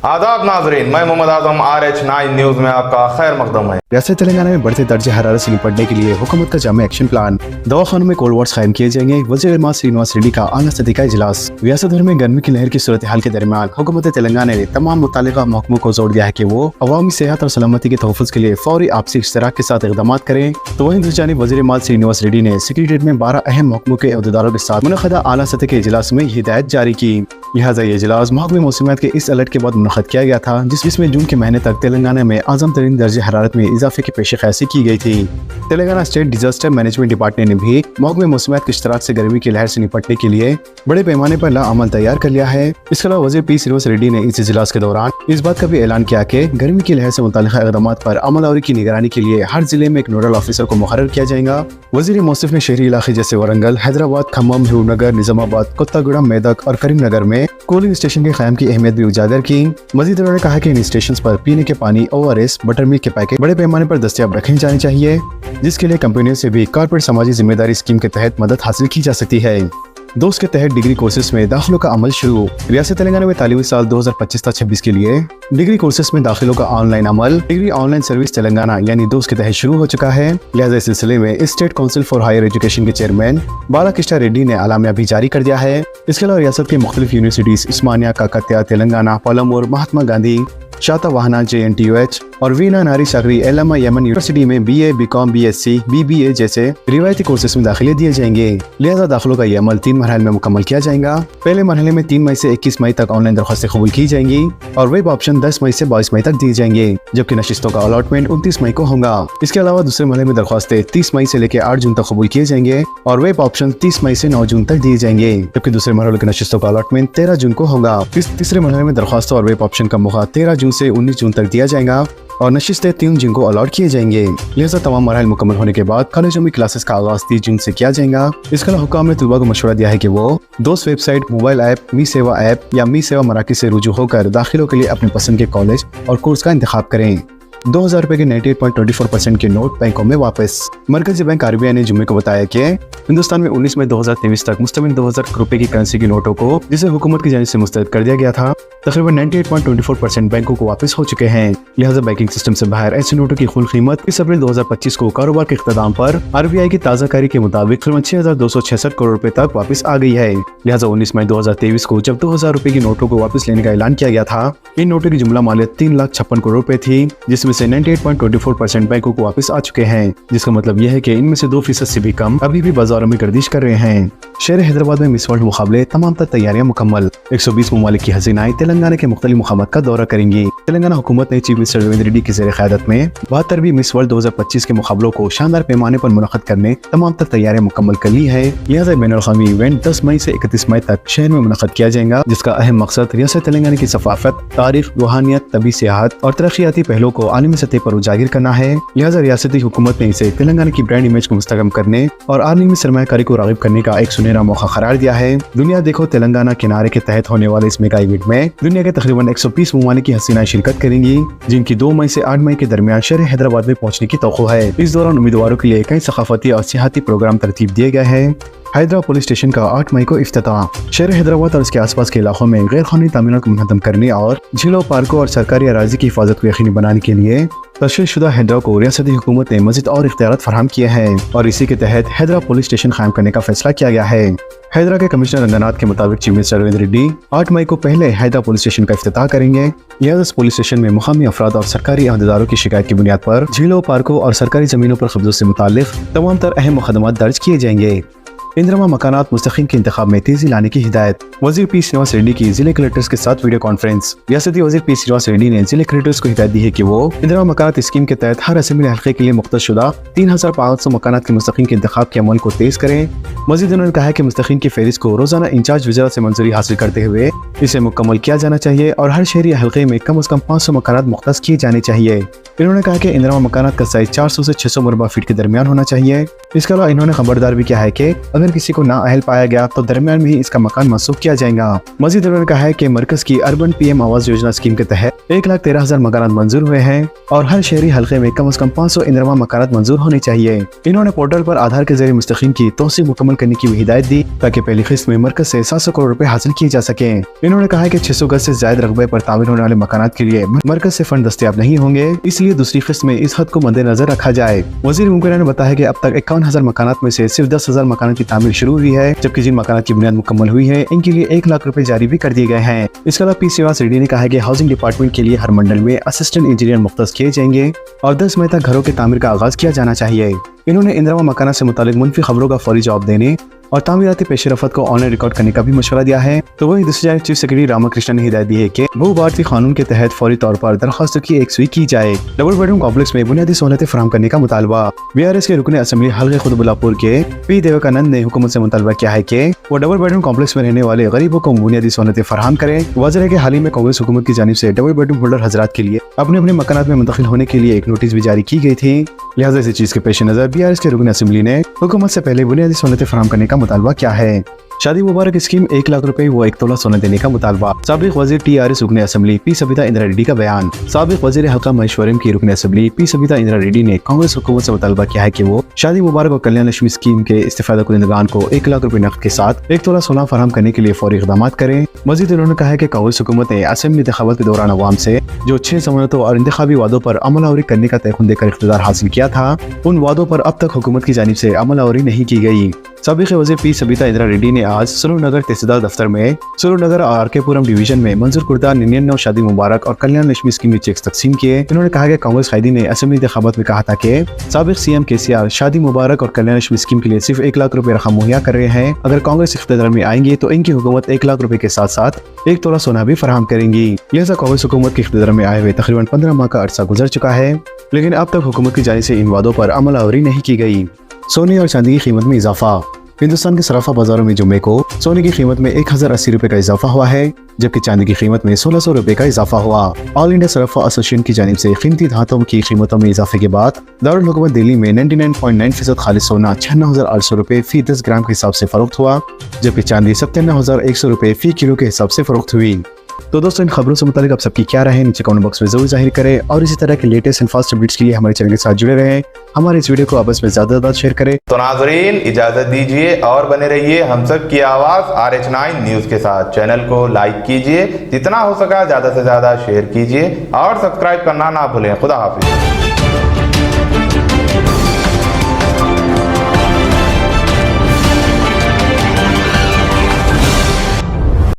आदाब नाजरीन, मैं मोहम्मद आजम RH9 न्यूज में आपका खैर मकदम है। रियासत तेलंगाना में बढ़ते दर्जे हरारत से निपटने के लिए हुकूमत का जामे एक्शन प्लान। दवाखानों में कोल्ड वार्ड्स कायम किए जाएंगे। वज़ीर मां श्रीनिवास रेड्डी का आला सदी का इजलास। रियासत भर में गर्मी की लहर की सूरत हाल के दरमियान हुकूमत तेलंगाना ने तमाम मुतालिका महकमों को जोर दिया है कि वो अवामी सेहत और सलामती के तहफ़्फ़ुज़ के लिए फौरी आपसी इश्तराक के साथ इक़दाम करें। तो वहीं दूसरी जानिब वज़ीर मां श्रीनिवास रेड्डी ने सेक्रेटेरिएट में 12 अहम महकमों के अहदेदारों के साथ मुनक़दा आला सतह के इजलास में हिदायत जारी की। लिहाजा ये इजलास महकमे मौसमियात के इस अलर्ट के बाद मुनक़द किया गया था, जिसमें जून के महीने तक तेलंगाना में आज़म तरीन दर्जे हरारत में इजाफे की पेशकशी की गई थी। Telangana state disaster management department ने भी महकमे मौसमियात के इश्तराक से गर्मी की लहर से निपटने के लिए बड़े पैमाने पर अमल तैयार कर लिया है। इसके अलावा वज़ीर पी श्रीनिवास रेड्डी ने इस इजलास के दौरान इस बात का भी ऐलान किया कि गर्मी की लहर से मुताल्लिक़ इक़दाम पर अमलदारी की निगरानी के लिए हर जिले में एक नोडल ऑफिसर को मुक़र्रर किया जाएगा। वज़ीर मौसफ ने शहरी इलाके जैसे वरंगल, हैदराबाद, खम्मम, महबूबनगर, निजामाबाद, कोत्तागुड़म, मेदक और करीमनगर में कूलिंग स्टेशन के क़याम की अहमियत भी उजागर की। मज़ीद उन्होंने कहा कि इन स्टेशन पर पीने के पानी, ORS, बटर मिल्क के पैकेट बड़े पैमाने पर दस्तयाब रखे जाने चाहिए, जिसके लिए कंपनियों से भी कॉर्पोरेट समाजी जिम्मेदारी स्कीम के तहत मदद हासिल की जा सकती है। दोस्त के तहत डिग्री कोर्सेज में दाखिलों का अमल शुरू। रियासत तेलंगाना में तालीमी साल 2025-26 के लिए डिग्री कोर्सेज में दाखिलों का ऑनलाइन अमल डिग्री ऑनलाइन सर्विस तेलंगाना यानी दोस्त के तहत शुरू हो चुका है। लिहाजा इस सिलसिले में state council for higher education के चेयरमैन बालाकृष्ण रेड्डी ने अलामिया भी जारी कर दिया है। इसके अलावा रियासत के मुख्तलिफ यूनिवर्सिटीज उस्मानिया, काकतिया, तेलंगाना, पलमौर, महात्मा गांधी, शातवाहना, JNTUH और वीना नारी सागरी एलमा यमन यूनिवर्सिटी में BA, BCom, BSc, BBA जैसे रिवायती कोर्सेज में दाखिले दिए जाएंगे। लिहाजा दाखिलों का ये अमल 3 मरहले में मुकम्मल किया जाएगा। पहले मरहले में 3 मई से 21 मई तक ऑनलाइन दरख्वास्तें कबूल की जाएंगी और वेब ऑप्शन 10 मई से 22 मई तक दिए जाएंगे, जबकि नशिस्तों का अलॉटमेंट 29 मई को होगा। इसके अलावा दूसरे मरहले में दरख्वास्तें 30 मई से लेकर 8 जून तक कबूल किए जाएंगे और वेब ऑप्शन 30 मई से 9 जून तक दिए जाएंगे, जबकि दूसरे मरहले के नशिस्तों का अलॉटमेंट 13 जून को होगा। तीसरे मरहले में दरख्वास्तों और वेब ऑप्शन का मौका 13 जून से 19 जून तक दिया जाएगा और नशिस्तें 3 जून को अलॉट किए जाएंगे। लिहाजा तमाम मरहले मुकम्मल होने के बाद कॉलेजों में क्लासेस का आगाज 30 जून से किया जाएगा। इसके अलावा हुकाम ने तलबा को मशवरा दिया है कि वो दोस्त वेबसाइट, मोबाइल ऐप, मी सेवा ऐप या मी सेवा मराकज़ से रुजू होकर दाखिलों के लिए अपने पसंद के कॉलेज और कोर्स का इंतखाब करें। 2000 रुपए के 98.24% के नोट बैंकों में वापस। मरकजी बैंक RBI ने जुम्मे को बताया कि हिंदुस्तान में 19 मई 2023 तक मुस्तमिल 2000 रुपए की करेंसी के नोटों को, जिसे हुकूमत की जानिब से मुस्तरद कर दिया गया था, तकरीबन 98.24% बैंकों को वापस हो चुके हैं। लिहाजा बैंकिंग सिस्टम से बाहर ऐसे नोटों की कुल कीमत 30 अप्रैल 2025 को कारोबार के इख्तिताम पर RBI की ताज़ा कारी के मुताबिक करीबन 6266 करोड़ रुपए तक वापस आ गई है। लिहाजा 19 मई 2023 को जब 2000 रुपए की नोटों को वापस लेने का ऐलान किया गया था, इन नोटों की जुमला मालियत 3,56,000 करोड़ रुपए थी, जिसमें से 98.24% बैंकों को वापस आ चुके हैं, जिसका मतलब यह है कि इनमें से 2% से भी कम अभी भी बाजारों में गर्दिश कर रहे हैं। शहर हैदराबाद में मिस वर्ल्ड मुकाबले तमाम तर तैयारियां मुकम्मल। 120 ममालिक की हसीनाएं तेलंगाना के मुख्तलिफ मुकामात का दौरा करेंगी। तेलंगाना हुकूमत ने चीफ मिनिस्टर रविंद्र रेड्डी की ज़ेर क़यादत में 72वीं मिस वर्ल्ड 2025 के मुकाबलों को शानदार पैमाने पर मुनक़्क़द करने तमाम तर तैयारियां मुकम्मल कर ली है। लिहाजा बैनुल-अक़वामी इवेंट 10 मई से 31 मई तक शहर में मुनक़्क़द किया जाएगा, जिसका अहम मकसद रियासत तेलंगाना की सफ़ाफ़त, तारीख, रूहानियत, तबी सियाहत और तरक्याती पहलों को आलमी सतह पर उजागर करना है। लिहाजा रियासती हुकूमत ने इसे तेलंगाना की ब्रांड इमेज को मुस्तहकम करने और आलमी सरमायाकारी को राग़िब करने का एक सुनहरा मौका करार दिया है। दुनिया देखो तेलंगाना किनारे के तहत होने वाले इस मेगा इवेंट में दुनिया के तकरीबन 120 ममालिक की हसीनाएं शिरकत करेंगी, जिनकी 2 मई से 8 मई के दरमियान शहर हैदराबाद में पहुंचने की तौक़्क़ो है। इस दौरान उम्मीदवारों के लिए कई सकाफती और सियाहती प्रोग्राम तरतीब दिए गए हैं। हैदराबाद पुलिस स्टेशन का 8 मई को इफ्तिताह। शहर हैदराबाद और उसके आसपास के इलाकों में गैर कानूनी तामीरात को मुनहदम करने और झीलों, पार्कों और सरकारी अराज़ी की हिफाजत को यकीनी बनाने के लिए तशरीह शुदा हैदराबाद को रियासती हुकूमत ने मज़ीद और इख्तियारात फराहम किए हैं और इसी के तहत हैदराबाद पुलिस स्टेशन कायम करने का फैसला किया गया है। हैदराबाद के कमिश्नर रंगनाथ के मुताबिक चीफ मिनिस्टर रविंद्र रेड्डी 8 मई को पहले हैदराबाद पुलिस स्टेशन का इफ्तिताह करेंगे। लिहाजा पुलिस स्टेशन में मुकामी अफराद और सरकारी अहदेदारों की शिकायत की बुनियाद पर झीलों, पार्कों और सरकारी जमीनों पर कब्जों से मुताल्लिक तमाम तर अहम मुकदमात दर्ज किए जाएंगे। इंदरमा मकानात मुस्तकीम के इंतखाब में तेजी लाने की हिदायत। वज़ीर पी श्रीनिवास रेड्डी की जिले कलेक्टर्स के साथ वीडियो कॉन्फ्रेंस। रियासती वज़ीर पी श्रीनिवास रेड्डी ने जिले कलेक्टर्स को हिदायत दी है कि वो इंदरमा मकानात स्कीम के तहत हर असेंबली हल्के के लिए मुख्तसशुदा 3500 मकानात के मुस्तकीम के इंतखाब के अमल को तेज करें। मज़ीद उन्होंने कहा है कि मुस्तकीम की फहरिस्त को रोजाना इंचार्ज वज़ीर से मंजूरी हासिल करते हुए इसे मुकम्मल किया जाना चाहिए और हर शहरी हल्के में कम अज़ कम 500 मकानात मुख्तस किए जाने चाहिए। इन्होंने कहा कि इंदिरा मकानात का साइज 400 से 600 मुरबा फीट के दरमियान होना चाहिए। इसके अलावा इन्होंने खबरदार भी किया है कि अगर किसी को नाअहल पाया गया तो दरमियान में ही इसका मकान मंसूख किया जाएगा। मजीद इन्होंने कहा है कि मरकज की urban PM Awas Yojana scheme के तहत 1,13,000 मकानात मंजूर हुए हैं और हर शहरी हल्के में कम से कम 500 इंदिरा मकानात मंजूर होने चाहिए। इन्होंने पोर्टल पर आधार के जरिए मुस्तकीम की तोसी मुकम्मल करने की भी हिदायत दी ताकि पहली किस्त में मरकज से 700 करोड़ रुपए हासिल किए जा सके। इन्होंने कहा है कि 600 गज से ज्यादा रकबे पर तामीर होने वाले मकानात के लिए मरकज से फंड दस्तयाब नहीं होंगे, इसलिए दूसरी किस्त में इस हद को मद्देनजर रखा जाए। वजीर मुमकिन ने बताया कि अब तक 51,000 मकानात में से सिर्फ 10,000 मकानात की तामीर शुरू हुई है, जबकि जिन मकानात की बुनियाद मुकम्मल हुई है इनके लिए 1 लाख रुपए जारी भी कर दिए गए हैं। इसके अलावा पी श्रीनिवास रेड्डी ने कहा है कि हाउसिंग डिपार्टमेंट के लिए हर मंडल में असिस्टेंट इंजीनियर मुख्तस किए जाएंगे और 10 मई तक घरों के तामीर का आगाज किया जाना चाहिए। इन्होंने इंदिरा मकानात से मुतालिक मुनफी खबरों का फौरी जवाब देने और तामीराती पेशरफत को ऑनलाइन रिकॉर्ड करने का भी मशवरा दिया है। तो वहीं दूसरी जानब चीफ सेक्रेटरी रामाकृष्णन ने हिदायत दी है कि भू भारती कानून के तहत फौरी तौर पर दरखास्तों की एकसुई की जाए। डबल बेडरूम कॉम्प्लेक्स में बुनियादी सहूलतें फराहम करने का मुतालबा। BRS के रुकने असम्बली हल्के खुतबुल्लापुर के पी देवकानंद ने हुकूमत से मुतालबा किया है कि वो डबल बेडरूम कॉम्प्लेक्स में रहने वाले गरीबों को बुनियादी सहूलतें फराहम करें। वाज़ेह है कि हाल ही में कांग्रेस हुकूमत की जानिब से डबल बेडरूम होल्डर हजरात के लिए अपने अपने मकानात में मुंतकिल होने के लिए एक नोटिस भी जारी की गई थी। लिहाजा इसी चीज के पेश नजर BRS के रुकने असम्बली ने हुकूमत से पहले बुनियादी सहूलतें फराहम करने का मुतालबा किया है। शादी मुबारक स्कीम 1 लाख रुपए व 1 तोला सोना देने का मुतालबा। साबिक वजीर TRS रुकने असम्बली पी सबिता इंदिरा रेड्डी का बयान। साबिक वजीर हल्का महेश्वरम की रुकने असम्बली पी सबिता इंदिरा रेड्डी ने कांग्रेस हुकूमत से मुतालबा किया है कि वो शादी मुबारक और कल्याण लक्ष्मी स्कीम के इस्तेफादा कुनिंदगान को 1 लाख रुपए नकद के साथ 1 तोला सोना फराहम करने के लिए फौरी इक़दाम करें। मजीद उन्होंने कहा है कि कांग्रेस हुकूमत ने असम्बली इंतखाबात के दौरान अवाम से जो 6 ज़मानतों और इंतखाबी वादों पर अमलावरी करने का तयखुन देकर इख्तियार हासिल किया था, उन वादों पर अब तक हुकूमत की जानिब से अमलावरी नहीं की गई। साबिक वज़ीर पी सबिता इंदिरा रेड्डी ने आज सुरुनगर तहसीलदार दफ्तर में सुरुनगर और RK-पुरम डिवीजन में मंजूर कुर्दा 99 शादी मुबारक और कल्याण लक्ष्मी स्कीम में चेक्स तकसीम किए। इन्होंने कहा कि कांग्रेस कायदी ने असम्बली इंतखाबात में कहा था कि साबिक CM KCR शादी मुबारक और कल्याण लक्ष्मी स्कीम के लिए सिर्फ 1 लाख रुपए रकम मुहैया कर रहे हैं। अगर कांग्रेस इख्तियार में आएंगे तो इनकी हुकूमत 1 लाख रुपए के साथ साथ 1 तोला सोना भी फराहम करेंगी। लिहाजा कांग्रेस हुकूमत के इख्तियार में आए हुए तकरीबन 15 माह का अरसा गुजर चुका है, लेकिन अब तक हुकूमत की जानिब से इन वादों पर अमलावरी नहीं की गई। सोने और चांदी की कीमत में इजाफा। हिंदुस्तान के सराफा बाजारों में जुम्मे को सोने की कीमत में 1080 रुपए का इजाफा हुआ है, जबकि चांदी की कीमत में 1600 रुपए का इजाफा हुआ। ऑल इंडिया सराफा एसोसिएशन की जानिब से कीमती धातुओं की कीमतों में इजाफे के बाद दारुल हुकूमत दिल्ली में 99.9% खालिस सोना 96,800 रुपए फी 10 ग्राम के हिसाब से फरोख्त हुआ, जबकि चांदी 57,100 रुपए फी किलो के हिसाब से फरोख्त हुई। तो दोस्तों, इन खबरों से मुतालिक आप सबकी क्या राय है नीचे कमेंट बॉक्स में जरूर जाहिर करें और इसी तरह के लेटेस्ट एंड फास्ट अपडेट्स के लिए हमारे चैनल के साथ जुड़े रहें। हमारे इस वीडियो को आपस में ज्यादा शेयर करें। तो नाजरीन, इजाजत दीजिए और बने रहिए हम सब की आवाज RH9 न्यूज के साथ। चैनल को लाइक कीजिए, जितना हो सका ज्यादा से ज्यादा शेयर कीजिए और सब्सक्राइब करना ना भूलें। खुदा हाफिज।